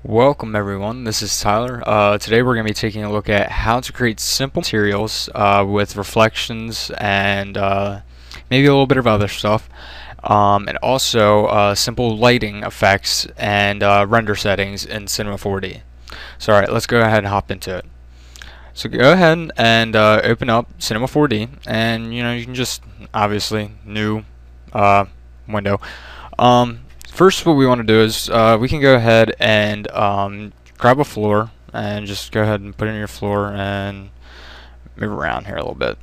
Welcome everyone, this is Tyler. Today we're going to be taking a look at how to create simple materials with reflections and maybe a little bit of other stuff. And also simple lighting effects and render settings in Cinema 4D. So alright, let's go ahead and hop into it. So go ahead and open up Cinema 4D, and you can just obviously new window. First, what we want to do is we can go ahead and grab a floor and just go ahead and put it in your floor and move around here a little bit.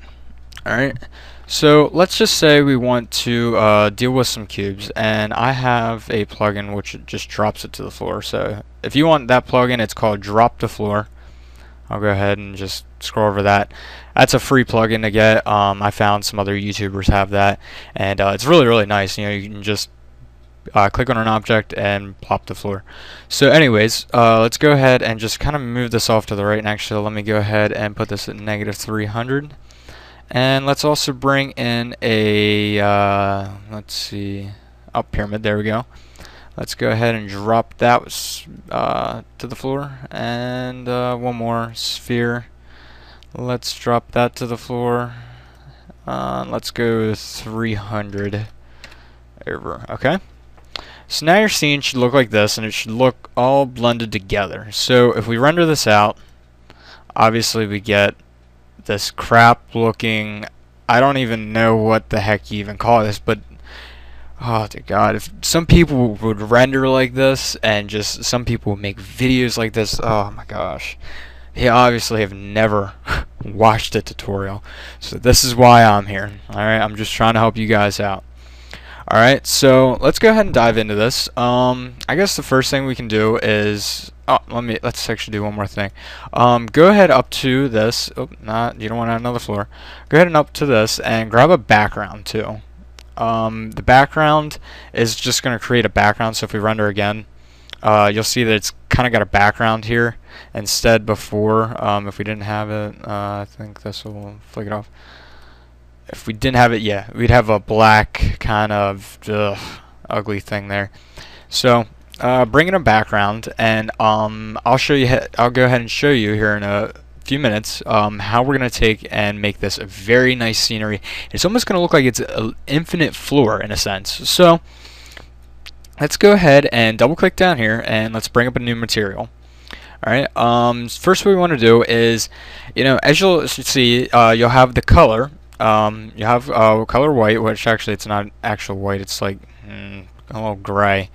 Alright, so let's just say we want to deal with some cubes, and I have a plugin which just drops it to the floor. So if you want that plugin, it's called Drop to Floor. I'll go ahead and just scroll over that. That's a free plugin to get. I found some other YouTubers have that, and it's really nice. You can just click on an object and plop the floor. So anyways, let's go ahead and just kind of move this off to the right. And actually, let me go ahead and put this at -300. And let's also bring in a let's see, pyramid. There we go. Let's go ahead and drop that to the floor, and one more sphere. Let's drop that to the floor. Let's go 300 over. Okay. So now your scene should look like this, and it should look all blended together. So if we render this out, obviously we get this crap looking, I don't even know what the heck you even call this, but oh dear God, if some people would render like this, and just some people would make videos like this, oh my gosh. They obviously have never watched a tutorial. So this is why I'm here. Alright, I'm just trying to help you guys out. Alright, so let's go ahead and dive into this. I guess the first thing we can do is let's actually do one more thing. Go ahead up to this. Oh, you don't want another floor. Go ahead and up to this and grab a background too. The background is just going to create a background, so if we render again, you'll see that it's kind of got a background here instead before. If we didn't have it, I think this will flick it off. If we didn't have it, yeah, we'd have a black kind of ugly thing there. So bring in a background, and I'll show you. I'll go ahead and show you here in a few minutes how we're gonna take and make this a very nice scenery. It's almost gonna look like it's an infinite floor in a sense. So let's go ahead and double click down here, and let's bring up a new material. Alright, first what we want to do is, as you'll see, you'll have the color. You have color white, which actually it's not actual white, it's like a little gray.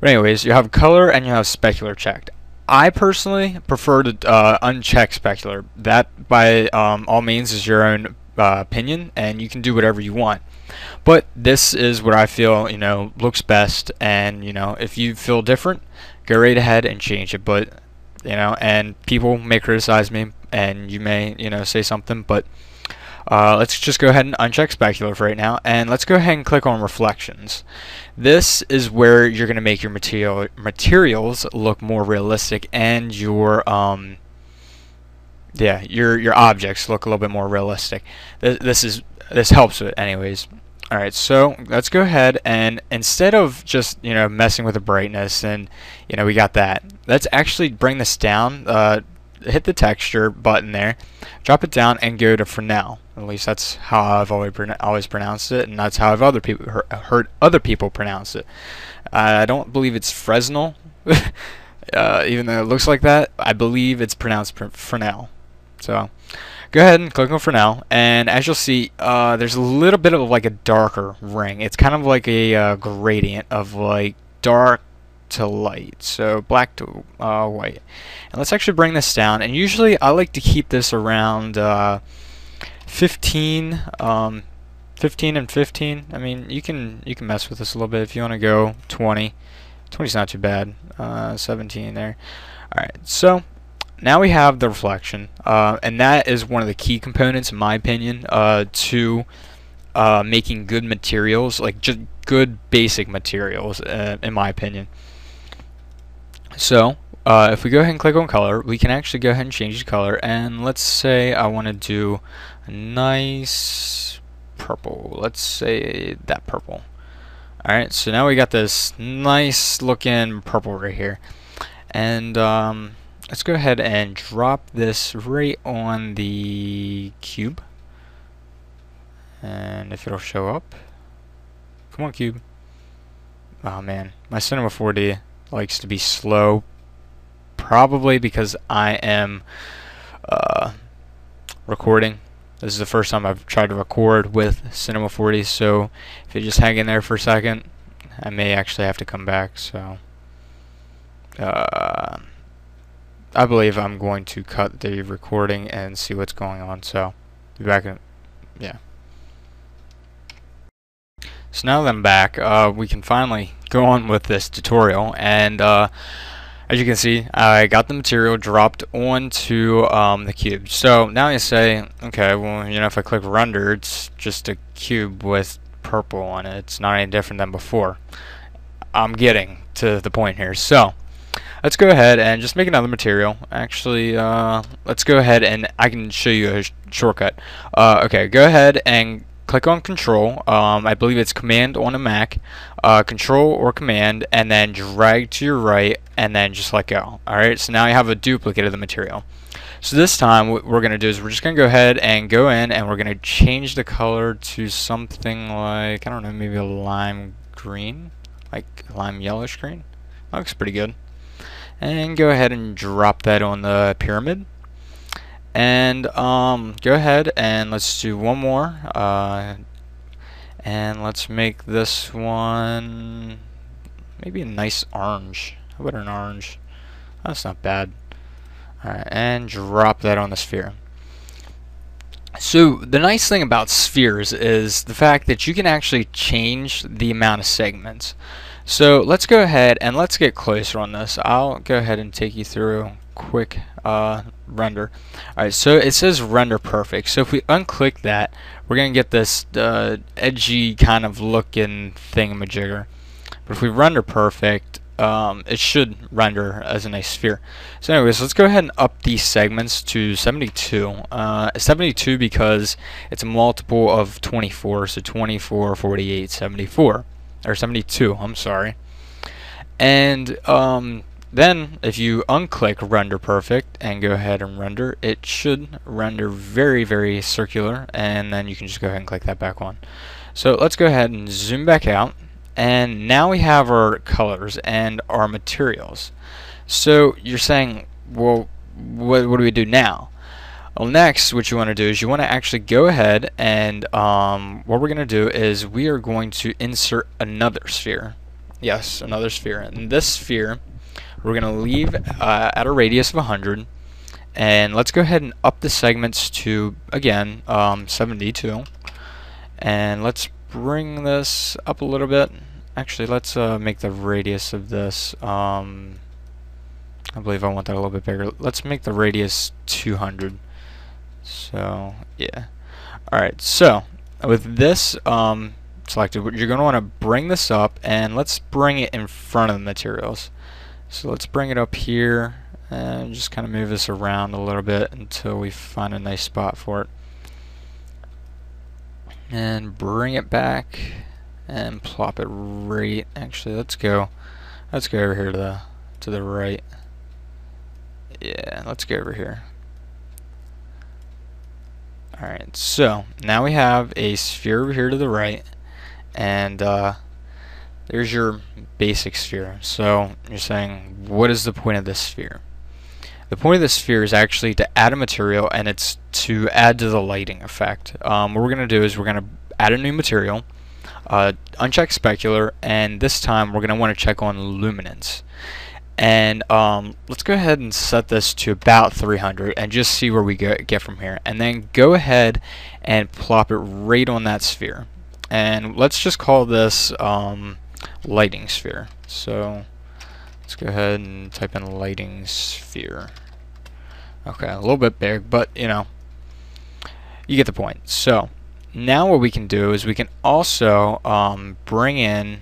But anyways, you have color and you have specular checked. I personally prefer to uncheck specular. That by all means is your own opinion, and you can do whatever you want. But this is what I feel looks best, and if you feel different, go right ahead and change it. But and people may criticize me, and you may say something, but let's just go ahead and uncheck specular for right now, and let's go ahead and click on reflections. This is where you're going to make your materials look more realistic, and your your objects look a little bit more realistic. This helps with it anyways. Alright, so let's go ahead and instead of just messing with the brightness, and we got that, let's actually bring this down. Hit the texture button there, drop it down, and go to Fresnel. At least that's how I've always pronounced it, and that's how I've heard other people pronounce it. I don't believe it's Fresnel, even though it looks like that. I believe it's pronounced Fresnel. So go ahead and click on Fresnel, and as you'll see, there's a little bit of like a darker ring. It's kind of like a gradient of like dark to light, so black to white. And let's actually bring this down, and usually I like to keep this around 15 and 15. I mean, you can mess with this a little bit if you want to go 20. 20's not too bad. 17 there. Alright, so now we have the reflection, and that is one of the key components, in my opinion, to making good materials, like just good basic materials, in my opinion. So if we go ahead and click on color, we can actually go ahead and change the color, and let's say I want to do a nice purple. Let's say that purple. Alright, so now we got this nice looking purple right here. And let's go ahead and drop this right on the cube. And if it'll show up. Come on, cube. Oh man, my Cinema 4D likes to be slow. Probably because I am recording. This is the first time I've tried to record with Cinema 4D, so if you just hang in there for a second, I may actually have to come back. So I believe I'm going to cut the recording and see what's going on. So be back in, yeah. So now that I'm back, we can finally go on with this tutorial, and as you can see, I got the material dropped onto the cube. So now you say, okay, well, you know, if I click render, it's just a cube with purple on it. It's not any different than before. I'm getting to the point here. So let's go ahead and just make another material. Actually, let's go ahead and I can show you a shortcut. Okay, go ahead and click on Control. I believe it's Command on a Mac. Control or Command, and then drag to your right, and then just let go. Alright, so now you have a duplicate of the material. So this time what we're going to do is we're just going to go ahead and go in, and we're going to change the color to something like, I don't know, maybe a lime green, like lime yellowish green. That looks pretty good. And go ahead and drop that on the pyramid. And go ahead and let's do one more, and let's make this one maybe a nice orange. How about an orange? That's not bad. Alright, and drop that on the sphere. So the nice thing about spheres is the fact that you can actually change the amount of segments. So let's go ahead and let's get closer on this. I'll go ahead and take you through a quick render. Alright, so it says render perfect. So if we unclick that, we're going to get this edgy kind of looking thingamajigger. But if we render perfect, it should render as a nice sphere. So anyways, let's go ahead and up these segments to 72. 72 because it's a multiple of 24, so 24, 48, 74. Or 72, I'm sorry. And then if you unclick render perfect and go ahead and render, it should render very, very circular, and then you can just go ahead and click that back on. So let's go ahead and zoom back out, and now we have our colors and our materials. So you're saying, well, what do we do now? Well, next what you want to do is you want to actually go ahead and what we're going to do is we are going to insert another sphere. Yes, another sphere. And this sphere we're going to leave at a radius of 100, and let's go ahead and up the segments to, again, 72, and let's bring this up a little bit. Actually, let's make the radius of this, I believe I want that a little bit bigger. Let's make the radius 200. So yeah, alright, so with this selected, you're going to want to bring this up, and let's bring it in front of the materials. So let's bring it up here and just kind of move this around a little bit until we find a nice spot for it, and bring it back and plop it right, actually let's go over here to the right. Yeah, let's go over here. Alright, so now we have a sphere over here to the right, and there's your basic sphere. So you're saying, what is the point of this sphere? The point of this sphere is actually to add a material, and it's to add to the lighting effect. What we're going to do is we're going to add a new material, uncheck specular, and this time we're going to want to check on luminance. And let's go ahead and set this to about 300 and just see where we get from here, and then go ahead and plop it right on that sphere, and let's just call this lighting sphere. So let's go ahead and type in lighting sphere. Okay, a little bit big, but you know, you get the point. So now what we can do is we can also bring in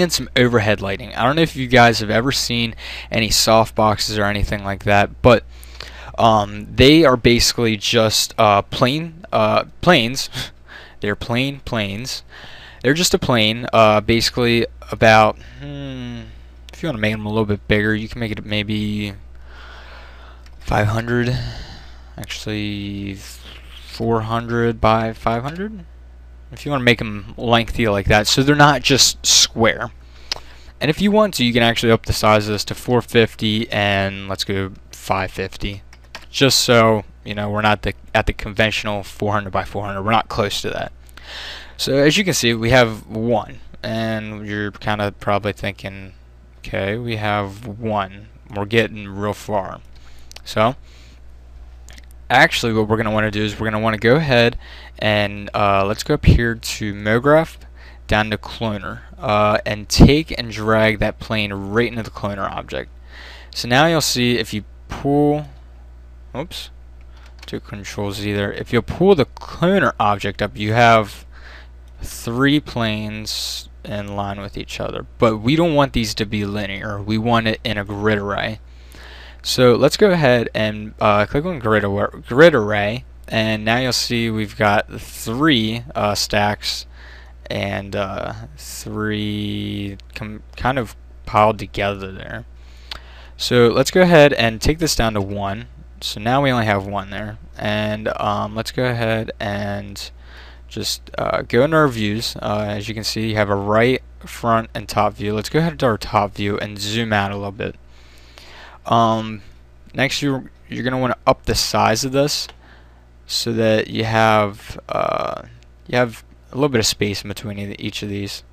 some overhead lighting. I don't know if you guys have ever seen any soft boxes or anything like that, but they are basically just planes. They're plain planes. they're just a plane, basically about, if you want to make them a little bit bigger, you can make it maybe 500, actually 400 by 500, if you want to make them lengthy like that, so they're not just square. And if you want to, you can actually up the size of this to 450 and let's go 550, just so you know we're not at the conventional 400 by 400. We're not close to that. So as you can see, we have one, and you're kind of probably thinking, okay, we have one, we're getting real far. So actually what we're going to want to do is we're going to want to go ahead and let's go up here to MoGraph, down to Cloner, and take and drag that plane right into the Cloner object. So now you'll see if you pull, oops, to Control Z there, if you pull the Cloner object up, you have 3 planes in line with each other, but we don't want these to be linear. We want it in a grid array. So let's go ahead and click on grid array, and now you'll see we've got 3 stacks and 3 kind of piled together there. So let's go ahead and take this down to 1. So now we only have 1 there, and let's go ahead and just go into our views. As you can see, you have a right, front, and top view. Let's go ahead to our top view and zoom out a little bit. Next, you're going to want to up the size of this so that you have a little bit of space in between each of these.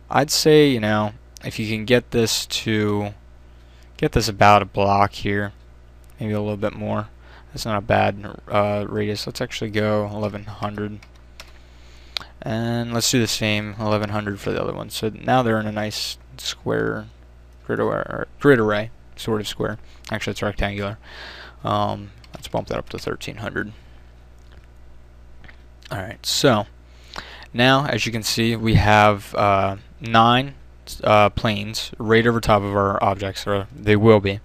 I'd say, you know, if you can get this about a block here, maybe a little bit more. That's not a bad radius. Let's actually go 1100. And let's do the same 1100 for the other one. So now they're in a nice square grid array, sort of square. Actually, it's rectangular. Let's bump that up to 1300. Alright, so now as you can see, we have 9 planes right over top of our objects, or they will be.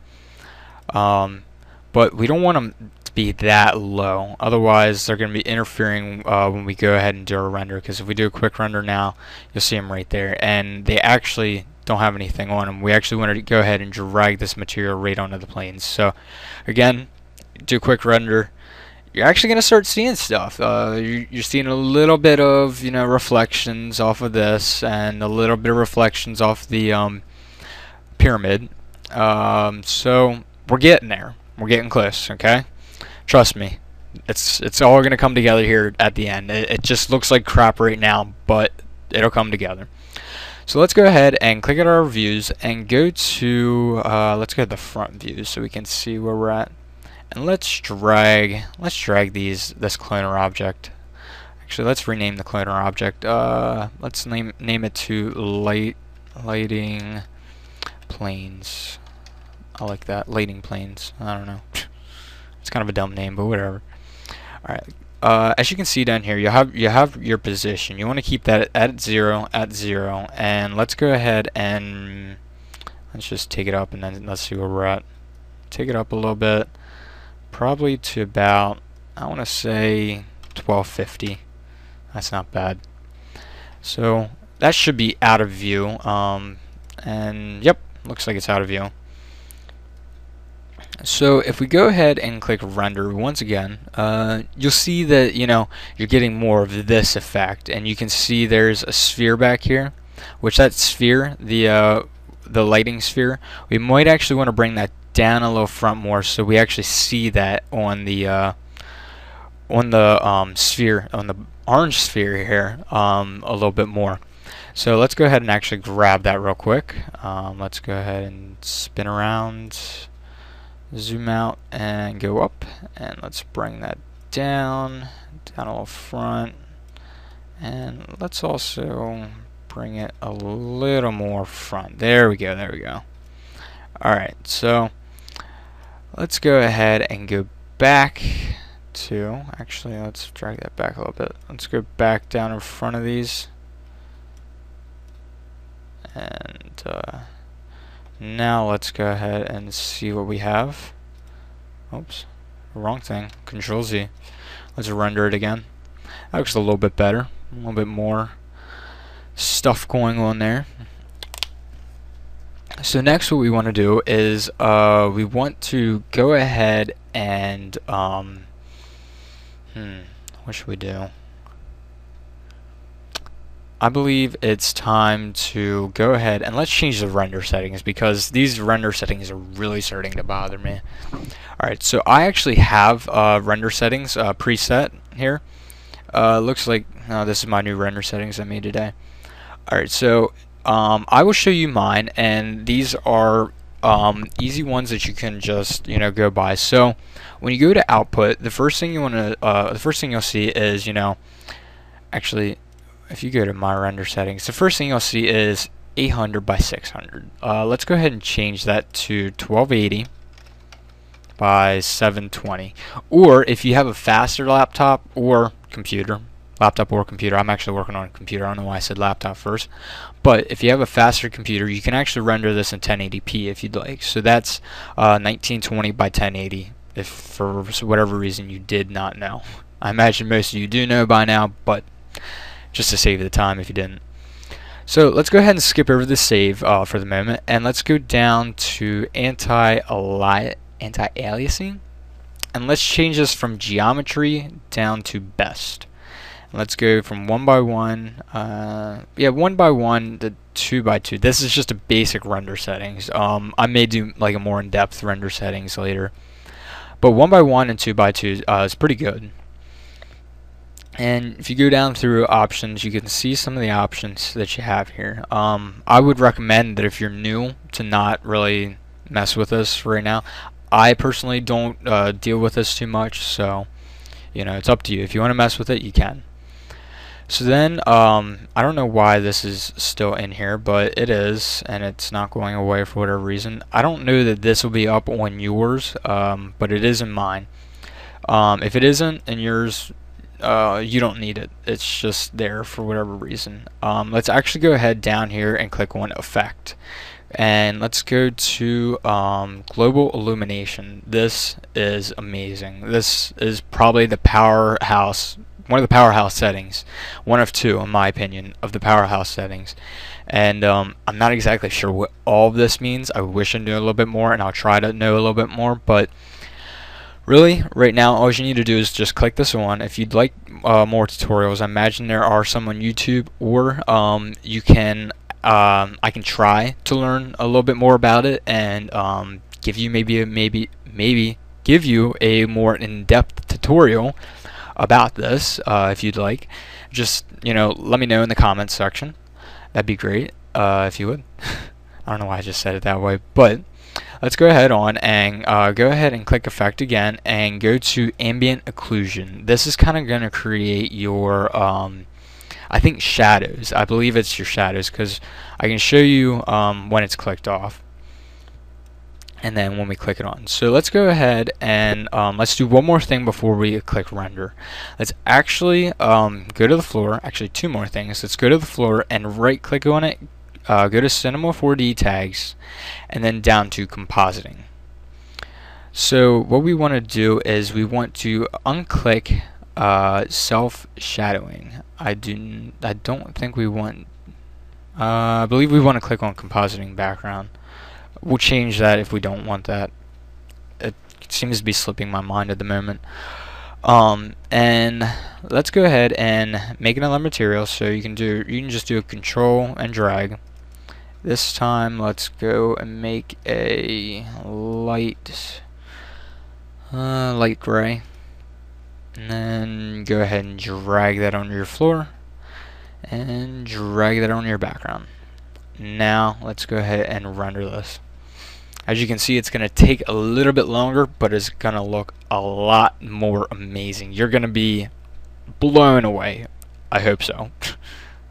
But we don't want them to be that low, otherwise they're going to be interfering when we go ahead and do a render, because if we do a quick render now, you'll see them right there, and they actually don't have anything on them. We actually want to go ahead and drag this material right onto the planes. So again, do a quick render, you're actually going to start seeing stuff. You're seeing a little bit of, you know, reflections off of this, and a little bit of reflections off the pyramid. So we're getting there. We're getting close, okay? Trust me. It's all going to come together here at the end. It just looks like crap right now, but it'll come together. So let's go ahead and click at our views and go to let's go to the front view so we can see where we're at. And let's drag this cloner object. Actually, let's rename the cloner object. Let's name it to lighting planes. I like that, lighting planes. I don't know. It's kind of a dumb name, but whatever. All right. As you can see down here, you have your position. You want to keep that at 0, and let's go ahead and let's just take it up, and then let's see where we're at. Take it up a little bit, probably to about, I want to say 1250. That's not bad. So that should be out of view. And yep, looks like it's out of view. So if we go ahead and click render once again, you'll see that, you know, you're getting more of this effect, and you can see there's a sphere back here, which that sphere, the lighting sphere, we might actually want to bring that down a little front more so we actually see that on the sphere, on the orange sphere here, a little bit more. So let's go ahead and actually grab that real quick. Let's go ahead and spin around, zoom out, and go up, and let's bring that down a little front, and let's also bring it a little more front. There we go. Alright, so let's go ahead and go back to, actually let's drag that back a little bit. Let's go back down in front of these, and now let's go ahead and see what we have. Oops, wrong thing. Control Z. Let's render it again. That looks a little bit better, a little bit more stuff going on there. So next what we want to do is we want to go ahead and what should we do? I believe it's time to go ahead and let's change the render settings, because these render settings are really starting to bother me. Alright, so I actually have render settings preset here. Looks like this is my new render settings I made today. Alright, so I will show you mine, and these are easy ones that you can just go by. So when you go to output, the first thing you'll see is actually, if you go to my render settings, the first thing you'll see is 800 by 600. Let's go ahead and change that to 1280 by 720. Or if you have a faster laptop or computer, I'm actually working on a computer, I don't know why I said laptop first, but if you have a faster computer, you can actually render this in 1080p if you'd like. So that's 1920 by 1080, if for whatever reason you did not know. I imagine most of you do know by now, but just to save the time if you didn't. So let's go ahead and skip over the save for the moment, and let's go down to anti-aliasing, and let's change this from geometry down to best. And let's go from 1 by 1, 1 by 1 to 2 by 2. This is just a basic render settings. I may do like a more in-depth render settings later, but 1 by 1 and 2 by 2 is pretty good. And if you go down through options, you can see some of the options that you have here. I would recommend that if you're new to not really mess with this right now. I personally don't deal with this too much, so it's up to you. If you want to mess with it, you can. So then I don't know why this is still in here, but it is, and it's not going away for whatever reason. I don't know that this will be up on yours, but it is in mine. If it isn't in yours, you don't need it. It's just there for whatever reason. Let's actually go ahead down here and click on Effect, and let's go to Global Illumination. This is amazing. This is probably the powerhouse, one of the powerhouse settings, one of two in my opinion of the powerhouse settings. And I'm not exactly sure what all of this means. I wish I knew a little bit more, and I'll try to know a little bit more, but really, right now, all you need to do is just click this on. If you'd like more tutorials, I imagine there are some on YouTube, or you can, I can try to learn a little bit more about it and give you maybe give you a more in-depth tutorial about this if you'd like. Just let me know in the comments section. That'd be great if you would. I don't know why I just said it that way, but let's go ahead on and go ahead and click Effect again and go to Ambient Occlusion. This is kind of going to create your I think shadows. I believe it's your shadows, because I can show you when it's clicked off and then when we click it on. So let's go ahead and let's do one more thing before we click render. Let's actually go to the floor. Actually, two more things. Let's go to the floor and right click on it. Go to Cinema 4D tags, and then down to compositing. So what we want to do is we want to unclick self shadowing. I don't think we want. I believe we want to click on compositing background. We'll change that if we don't want that. It seems to be slipping my mind at the moment. And let's go ahead and make another material. So you can just do a Control and drag. This time, let's go and make a light gray, and then go ahead and drag that onto your floor, and drag that onto your background. Now, let's go ahead and render this. As you can see, it's going to take a little bit longer, but it's going to look a lot more amazing. You're going to be blown away. I hope so. At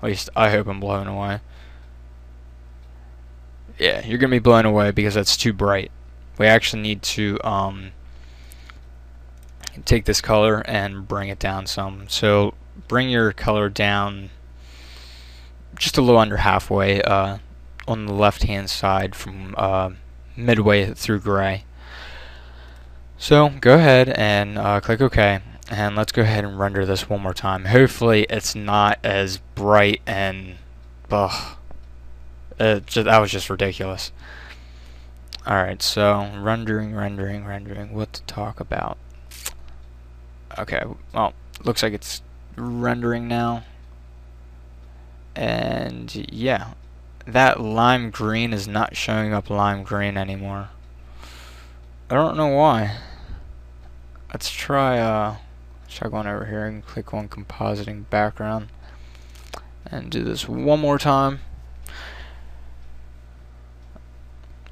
least I hope I'm blown away. Yeah, you're going to be blown away because that's too bright. We actually need to take this color and bring it down some. So bring your color down just a little under halfway on the left hand side from midway through gray. So go ahead and click OK, and let's go ahead and render this one more time. Hopefully it's not as bright and ugh, that was just ridiculous. Alright, so rendering, what to talk about. Okay, well, looks like it's rendering now. And yeah, that lime green is not showing up lime green anymore. I don't know why. Let's try going over here and click on compositing background and do this one more time.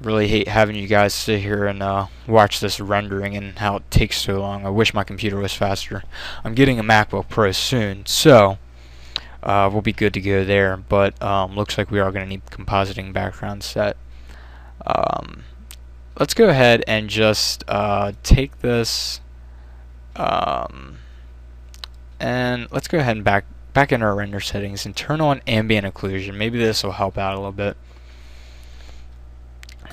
Really hate having you guys sit here and watch this rendering and how it takes so long. I wish my computer was faster. I'm getting a MacBook Pro soon, so we'll be good to go there. But looks like we are going to need compositing background set. Let's go ahead and just take this and let's go ahead and back into our render settings and turn on ambient occlusion. Maybe this will help out a little bit.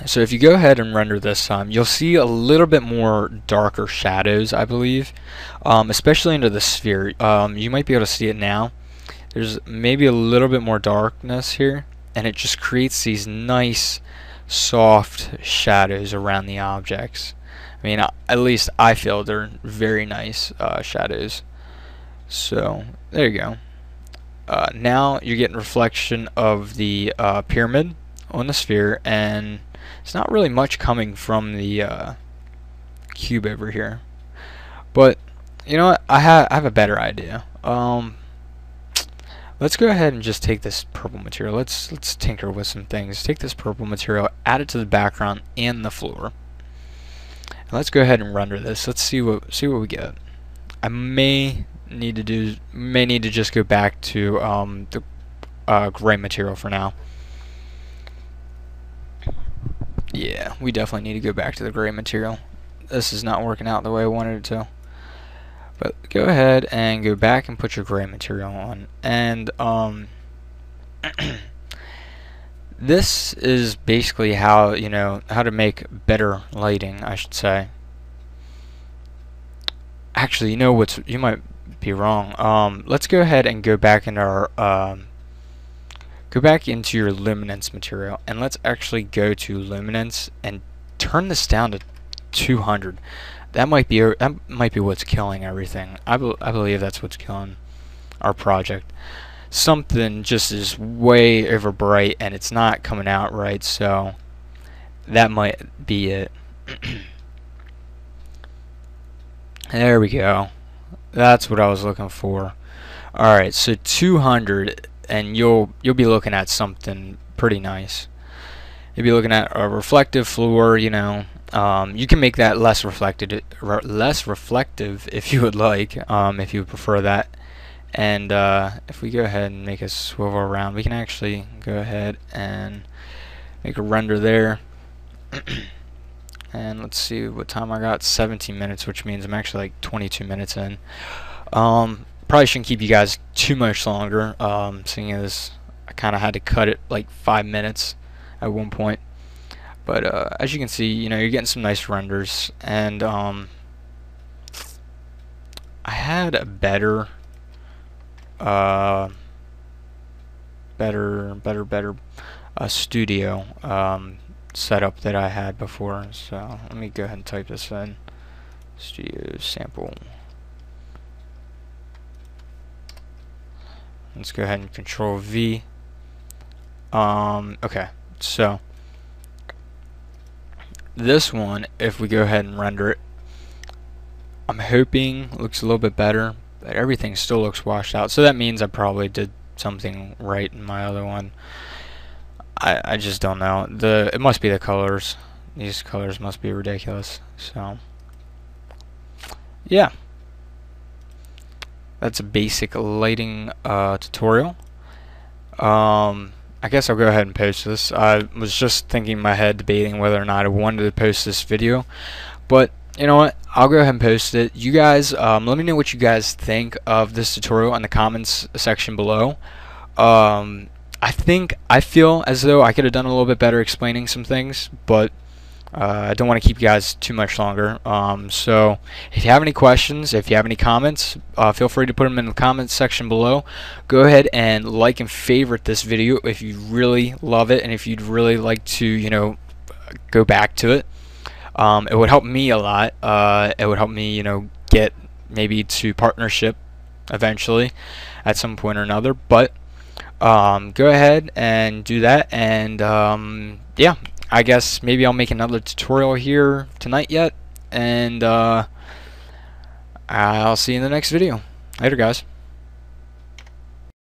So if you go ahead and render this time, you'll see a little bit more darker shadows, I believe, especially into the sphere. You might be able to see it now. There's maybe a little bit more darkness here, and it just creates these nice soft shadows around the objects. I mean, at least I feel they're very nice shadows. So there you go. Now you're getting reflection of the pyramid on the sphere, and it's not really much coming from the cube over here. But you know what? I have a better idea. Let's go ahead and just take this purple material. Let's tinker with some things. Take this purple material, add it to the background and the floor. And let's go ahead and render this. Let's see what we get. I may need to just go back to the gray material for now. Yeah, we definitely need to go back to the gray material. This is not working out the way I wanted it to. But go ahead and go back and put your gray material on. And this is basically how to make better lighting, I should say. Actually, you might be wrong. Let's go ahead and go back into our go back into your luminance material, and let's actually go to luminance and turn this down to 200. That might be what's killing everything. I believe that's what's killing our project. Something just is way over bright and it's not coming out right, so that might be it. There we go. That's what I was looking for. Alright, so 200, and you'll be looking at something pretty nice. You'll be looking at a reflective floor, you can make that less reflective if you would like, if you would prefer that. And if we go ahead and make a swivel around, we can actually go ahead and make a render there. And let's see what time I got. 17 minutes, which means I'm actually like 22 minutes in. Probably shouldn't keep you guys too much longer, seeing as I kind of had to cut it like 5 minutes at one point. But as you can see, you're getting some nice renders, and I had a better studio setup that I had before. So let me go ahead and type this in. Studio sample. Let's go ahead and Control V. Okay, so this one, if we go ahead and render it, I'm hoping it looks a little bit better, but everything still looks washed out. So that means I probably did something right in my other one. I just don't know. It must be the colors. These colors must be ridiculous. So yeah, that's a basic lighting tutorial. I guess I'll go ahead and post this. I was just thinking in my head, debating whether or not I wanted to post this video, but you know what, I'll go ahead and post it. You guys, let me know what you guys think of this tutorial in the comments section below. I feel as though I could have done a little bit better explaining some things, but I don't want to keep you guys too much longer. So if you have any questions, if you have any comments, feel free to put them in the comments section below. Go ahead and like and favorite this video if you really love it, and if you'd really like to, go back to it. It would help me a lot. It would help me, get maybe to partnership eventually at some point or another. But go ahead and do that, and yeah, I guess maybe I'll make another tutorial here tonight yet, and I'll see you in the next video. Later, guys.